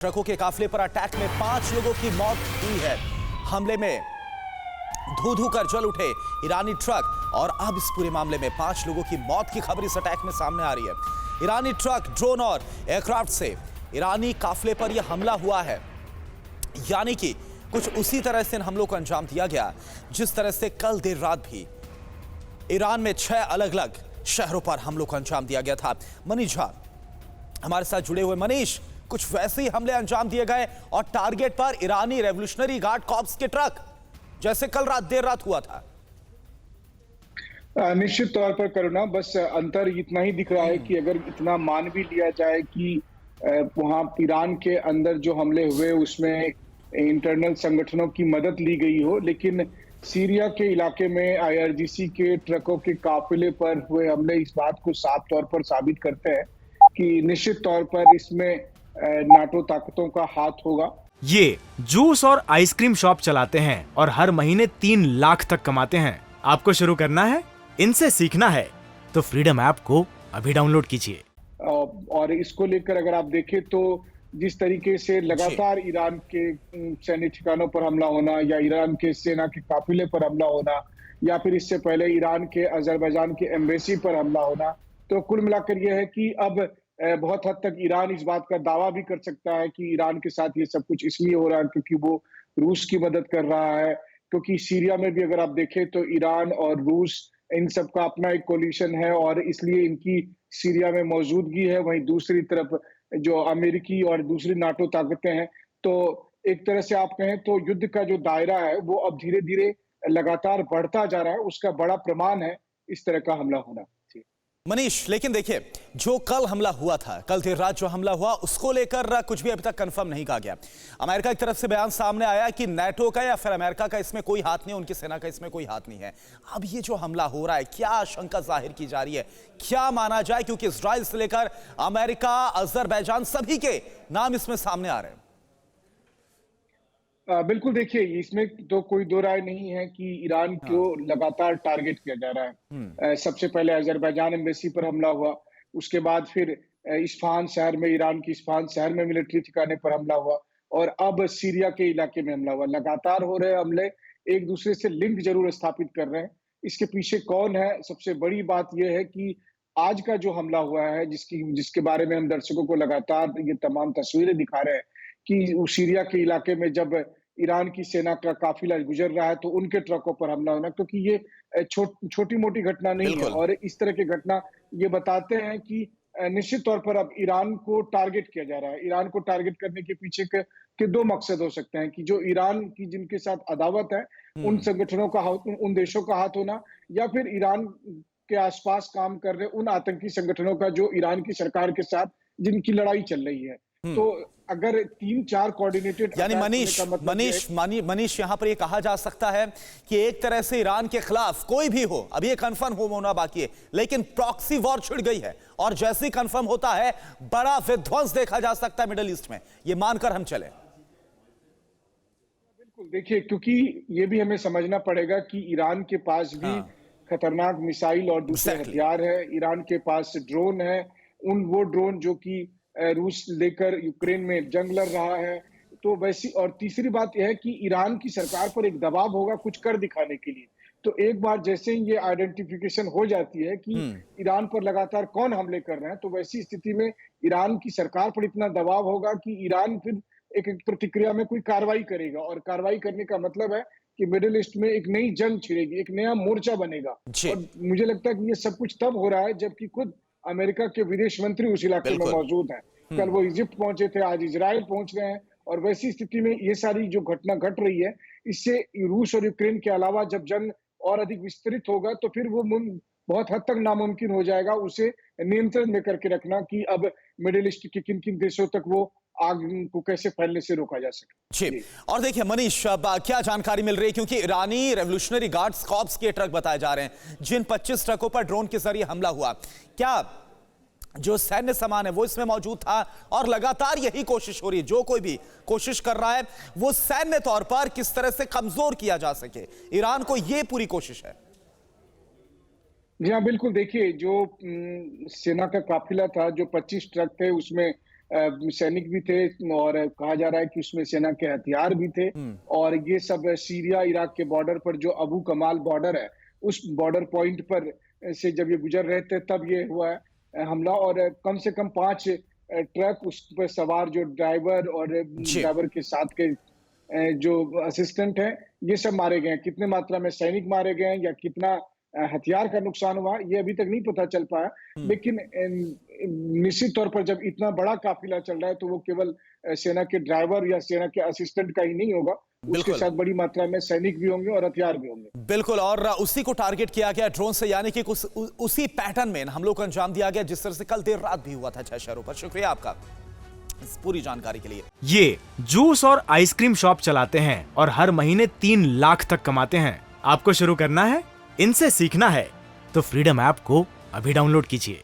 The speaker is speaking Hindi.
ट्रकों के काफिले पर अटैक में 5 लोगों की मौत हुई है। हमले में धू धू कर जल उठे ईरानी ट्रक और अब इस पूरे मामले में 5 लोगों की मौत की खबर इस अटैक में सामने आ रही है। ईरानी ट्रक, ड्रोन और एयरक्राफ्ट से ईरानी काफिले पर यह हमला हुआ है, यानी कि कुछ उसी तरह से इन हमलों को अंजाम दिया गया जिस तरह से कल देर रात भी ईरान में 6 अलग अलग शहरों पर हमलों को अंजाम दिया गया था। मनीष झा हमारे साथ जुड़े हुए। मनीष, कुछ वैसे ही हमले अंजाम दिए गए और टारगेट पर ईरानी रेवोल्यूशनरी गार्ड कॉर्प्स के ट्रक, जैसे कल रात देर रात हुआ था। निश्चित तौर पर करुणा, बस अंतर इतना ही दिख रहा है कि अगर इतना मान भी लिया जाए कि वहां ईरान के अंदर जो हमले हुए उसमें इंटरनल संगठनों की मदद ली गई हो, लेकिन सीरिया के इलाके में आईआरजीसी के ट्रकों के काफिले पर हुए हमले इस बात को साफ तौर पर साबित करते हैं कि निश्चित तौर पर इसमें नाटो ताकतों का हाथ होगा। ये जूस और आइसक्रीम शॉप चलाते हैं और हर महीने 3 लाख तक कमाते हैं। आपको शुरू करना है, इनसे सीखना है तो फ्रीडम ऐप को अभी डाउनलोड कीजिए। और इसको लेकर अगर आप देखें तो जिस तरीके से लगातार ईरान के सैन्य ठिकानों पर हमला होना या ईरान के सेना के काफिले पर हमला होना या फिर इससे पहले ईरान के अजरबैजान के एम्बेसी पर हमला होना, तो कुल मिलाकर यह है कि अब बहुत हद तक ईरान इस बात का दावा भी कर सकता है कि ईरान के साथ ये सब कुछ इसलिए हो रहा है क्योंकि वो रूस की मदद कर रहा है। क्योंकि सीरिया में भी अगर आप देखें तो ईरान और रूस इन सब का अपना एक कोलिशन है और इसलिए इनकी सीरिया में मौजूदगी है। वहीं दूसरी तरफ जो अमेरिकी और दूसरी नाटो ताकतें हैं, तो एक तरह से आप कहें तो युद्ध का जो दायरा है वो अब धीरे धीरे लगातार बढ़ता जा रहा है। उसका बड़ा प्रमाण है इस तरह का हमला होना। मनीष, लेकिन देखिए, जो कल हमला हुआ था, कल देर रात जो हमला हुआ, उसको लेकर कुछ भी अभी तक कंफर्म नहीं कहा गया। अमेरिका की तरफ से बयान सामने आया कि नाटो का या फिर अमेरिका का इसमें कोई हाथ नहीं, उनकी सेना का इसमें कोई हाथ नहीं है। अब ये जो हमला हो रहा है, क्या आशंका जाहिर की जा रही है, क्या माना जाए, क्योंकि इजराइल से लेकर अमेरिका, अजरबैजान, सभी के नाम इसमें सामने आ रहे हैं। बिल्कुल, देखिए, इसमें तो कोई दो राय नहीं है कि ईरान को लगातार टारगेट किया जा रहा है। सबसे पहले अजरबैजान एम्बेसी पर हमला हुआ, उसके बाद फिर इस्फहान शहर में, ईरान की इस्फहान शहर में मिलिट्री ठिकाने पर हमला हुआ और अब सीरिया के इलाके में हमला हुआ। लगातार हो रहे हमले एक दूसरे से लिंक जरूर स्थापित कर रहे हैं। इसके पीछे कौन है? सबसे बड़ी बात यह है कि आज का जो हमला हुआ है, जिसके बारे में हम दर्शकों को लगातार ये तमाम तस्वीरें दिखा रहे हैं कि सीरिया के इलाके में जब ईरान की सेना का काफिला गुजर रहा है तो उनके ट्रकों पर हमला होना, क्योंकि ये छोटी मोटी घटना नहीं है। और इस तरह की घटना ये बताते हैं कि निश्चित तौर पर अब ईरान को टारगेट किया जा रहा है। ईरान को टारगेट करने के पीछे के 2 मकसद हो सकते हैं कि जो ईरान की जिनके साथ अदावत है उन संगठनों का, उन देशों का हाथ होना, या फिर ईरान के आसपास काम कर रहे उन आतंकी संगठनों का जो ईरान की सरकार के साथ जिनकी लड़ाई चल रही है। तो अगर 3-4 कोऑर्डिनेटेड, यानी मनीष यहां पर यह कहा जा सकता है कि एक तरह से ईरान के खिलाफ कोई भी हो, अभी ये कंफर्म होना बाकी है, लेकिन प्रॉक्सी वॉर छिड़ गई है और जैसे ही कंफर्म होता है बड़ा विध्वंस देखा जा सकता है मिडिल ईस्ट में, ये मानकर हम चले। बिल्कुल, देखिए, क्योंकि ये भी हमें समझना पड़ेगा कि ईरान के पास भी खतरनाक मिसाइल और दूसरे हथियार है। ईरान के पास ड्रोन है, वो ड्रोन जो कि रूस लेकर यूक्रेन में जंग लड़ रहा है। तो वैसी, और तीसरी बात यह है कि ईरान की सरकार पर एक दबाव होगा कुछ कर दिखाने के लिए। तो एक बार जैसे ही ये आइडेंटिफिकेशन हो जाती है कि ईरान पर लगातार कौन हमले कर रहे हैं, तो वैसी स्थिति में ईरान की सरकार पर इतना दबाव होगा कि ईरान फिर एक प्रतिक्रिया में कोई कार्रवाई करेगा। और कार्रवाई करने का मतलब है कि मिडिल ईस्ट में एक नई जंग छिड़ेगी, एक नया मोर्चा बनेगा। और मुझे लगता है कि ये सब कुछ तब हो रहा है जबकि खुद अमेरिका के विदेश मंत्री उस इलाके में मौजूद हैं। कल वो इजिप्ट पहुंचे थे, आज इजराइल पहुंच रहे हैं। और वैसी स्थिति में ये सारी जो घटना घट रही है, इससे रूस और यूक्रेन के अलावा जब जंग और अधिक विस्तृत होगा तो फिर वो बहुत हद तक नामुमकिन हो जाएगा उसे नियंत्रण में करके रखना कि अब मिडिल ईस्ट के किन किन देशों तक वो आग को कैसे फैलने से रोका जा सके। जी, और देखिए मनीष, अब क्या जानकारी मिल रही है, क्योंकि ईरानी रेवोल्यूशनरी गार्ड्स कॉर्प्स के ट्रक बताए जा रहे हैं जिन 25 ट्रकों पर ड्रोन के जरिए हमला हुआ, क्या जो सैन्य सामान है वो इसमें मौजूद था? और लगातार यही कोशिश हो रही है, जो कोई भी कोशिश कर रहा है वो सैन्य तौर पर किस तरह से कमजोर किया जा सके, ईरान को ये पूरी कोशिश है। जी हाँ, बिल्कुल, देखिए, जो सेना का काफिला था, जो 25 ट्रक थे, उसमें सैनिक भी थे और कहा जा रहा है कि उसमें सेना के हथियार भी थे। और ये सब सीरिया इराक के बॉर्डर पर जो अबू कमाल बॉर्डर है, उस बॉर्डर पॉइंट पर से जब ये गुजर रहे थे तब ये हुआ हमला। और कम से कम 5 ट्रक, उस पर सवार जो ड्राइवर और ड्राइवर के साथ के जो असिस्टेंट हैं, ये सब मारे गए हैं। कितने मात्रा में सैनिक मारे गए हैं या कितना हथियार का नुकसान हुआ, ये अभी तक नहीं पता चल पाया। लेकिन निश्चित तौर पर जब इतना बड़ा काफिला चल रहा है तो वो केवल सेना के ड्राइवर या सेना के असिस्टेंट का ही नहीं होगा, उसके साथ बड़ी मात्रा में सैनिक भी होंगे और हथियार भी होंगे। बिल्कुल, और उसी को टारगेट किया गया ड्रोन से, यानी कि उसी पैटर्न में हमलों को अंजाम दिया गया जिस तरह से कल देर रात भी हुआ था 6 शहरों पर। शुक्रिया आपका इस पूरी जानकारी के लिए। ये जूस और आइसक्रीम शॉप चलाते हैं और हर महीने 3 लाख तक कमाते हैं। आपको शुरू करना है, इनसे सीखना है तो फ्रीडम ऐप को अभी डाउनलोड कीजिए।